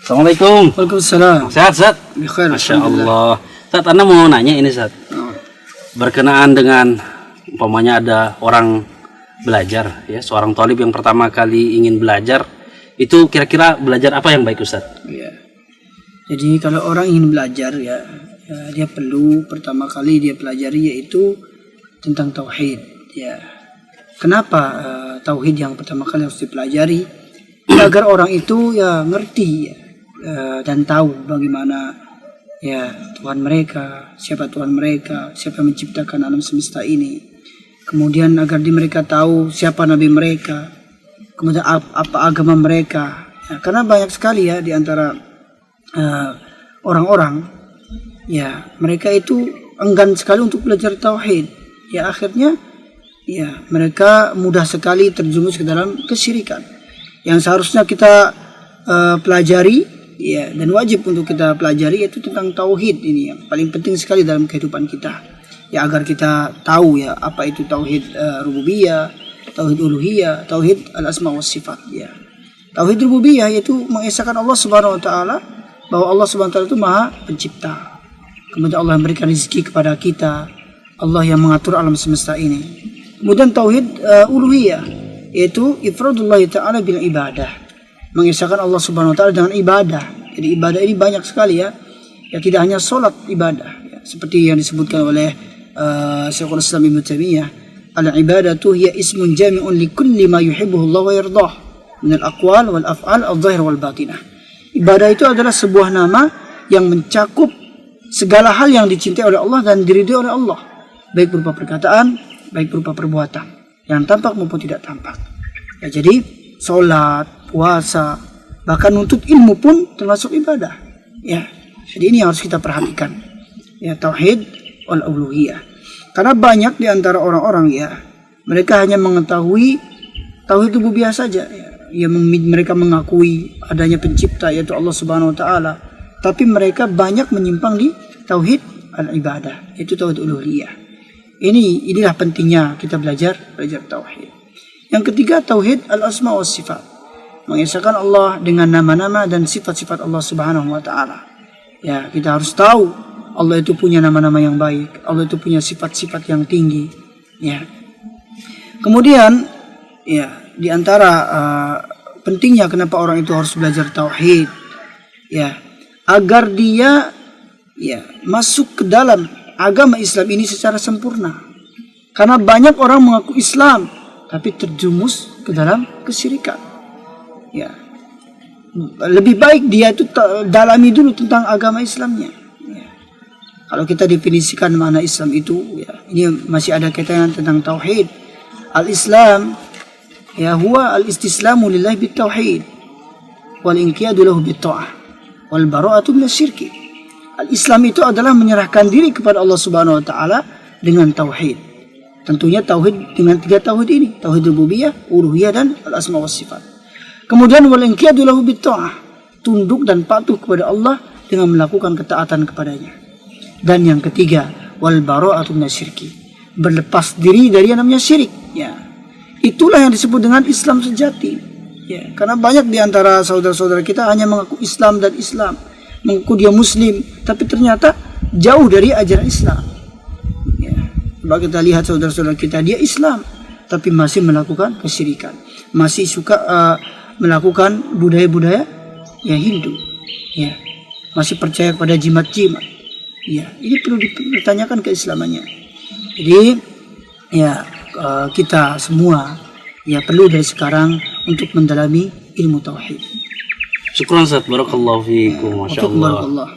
Assalamualaikum. Waalaikumsalam. Sehat, Zat? Bikhair, Masya Allah. Zat, Anda mau nanya ini, Zat. Berkenaan dengan umpamanya ada orang belajar, ya, seorang thalib yang pertama kali ingin belajar, itu kira-kira belajar apa yang baik, Ustaz? Ya. Jadi kalau orang ingin belajar ya, dia perlu pertama kali dia pelajari yaitu tentang tauhid. Ya. Kenapa tauhid yang pertama kali harus dipelajari? Agar orang itu ya ngerti ya, dan tahu bagaimana ya Tuhan mereka, siapa Tuhan mereka, siapa yang menciptakan alam semesta ini. Kemudian agar mereka tahu siapa nabi mereka, kemudian apa agama mereka. Ya, karena banyak sekali ya di antara orang-orang ya mereka itu enggan sekali untuk belajar tauhid. Ya akhirnya ya mereka mudah sekali terjerumus ke dalam kesyirikan. Yang seharusnya kita pelajari ya dan wajib untuk kita pelajari yaitu tentang tauhid ini yang paling penting sekali dalam kehidupan kita. Ya agar kita tahu ya apa itu tauhid rububiyah, tauhid uluhiyah, tauhid al-asma was sifat ya. Tauhid rububiyah yaitu mengesahkan Allah Subhanahu wa taala bahwa Allah Subhanahu wa taala itu Maha Pencipta. Kemudian Allah memberikan rezeki kepada kita, Allah yang mengatur alam semesta ini. Kemudian tauhid uluhiyah yaitu ifradullah ta'ala bil ibadah, mengesahkan Allah Subhanahu wa taala dengan ibadah. Jadi ibadah ini banyak sekali ya. Ya tidak hanya salat ibadah ya. Seperti yang disebutkan oleh Syekhul Islam Ibnu Taimiyah, al-ibadatu hiya ismun jami'un li kulli ma yuhibbuhu Allah wa yardah min al-aqwal wal af'al adh-dhahir wal batinah. Ibadah itu adalah sebuah nama yang mencakup segala hal yang dicintai oleh Allah dan diridhai oleh Allah, baik berupa perkataan, baik berupa perbuatan, yang tampak maupun tidak tampak. Ya, jadi sholat, puasa, bahkan nuntut ilmu pun termasuk ibadah. Ya, jadi ini yang harus kita perhatikan. Ya, tauhid wal uluhiyah. Karena banyak di antara orang-orang ya, mereka hanya mengetahui tauhid rububiyah saja. Ya, mereka mengakui adanya pencipta yaitu Allah Subhanahu wa taala, tapi mereka banyak menyimpang di tauhid al-ibadah, yaitu tauhid uluhiyah. Inilah pentingnya kita belajar tauhid. Yang ketiga, tauhid al-asma was sifat, mengesahkan Allah dengan nama-nama dan sifat-sifat Allah Subhanahu wa taala. Ya, kita harus tahu Allah itu punya nama-nama yang baik, Allah itu punya sifat-sifat yang tinggi. Ya. Kemudian ya, di antara pentingnya kenapa orang itu harus belajar tauhid, ya, agar dia ya masuk ke dalam agama Islam ini secara sempurna. Karena banyak orang mengaku Islam tapi terjumus ke dalam kesyirikan. Ya. Lebih baik dia itu dalami dulu tentang agama Islamnya. Ya. Kalau kita definisikan makna Islam itu ya, ini masih ada kaitan tentang tauhid. Al-Islam ya huwa al-istislamu lillahi bit-tauhid wal inqiyadu lahu bit-ta'ah wal bara'atu minasyirki. Al-Islam itu adalah menyerahkan diri kepada Allah Subhanahu wa taala dengan tauhid. Tentunya tauhid dengan tiga tauhid ini, tauhid rububiyah, uluhiyah dan al-asma was sifat. Kemudian wal inqiyadu lahu bit-ta'ah, tunduk dan patuh kepada Allah dengan melakukan ketaatan kepadanya. Dan yang ketiga, wal bara'atu minasyirki, berlepas diri dari yang namanya syirik, ya. Itulah yang disebut dengan Islam sejati. Ya, karena banyak di antara saudara-saudara kita hanya mengaku Islam dan Islam, mengaku dia Muslim, tapi ternyata jauh dari ajaran Islam. Ya. Coba kita lihat saudara-saudara kita, dia Islam, tapi masih melakukan kesyirikan, masih suka melakukan budaya-budaya ya Hindu, ya, masih percaya pada jimat-jimat. Ya, ini perlu dipertanyakan keislamannya. Jadi ya kita semua ya perlu dari sekarang untuk mendalami ilmu tauhid. Syukran Ustaz, barakallahu fiikum, masya Allah.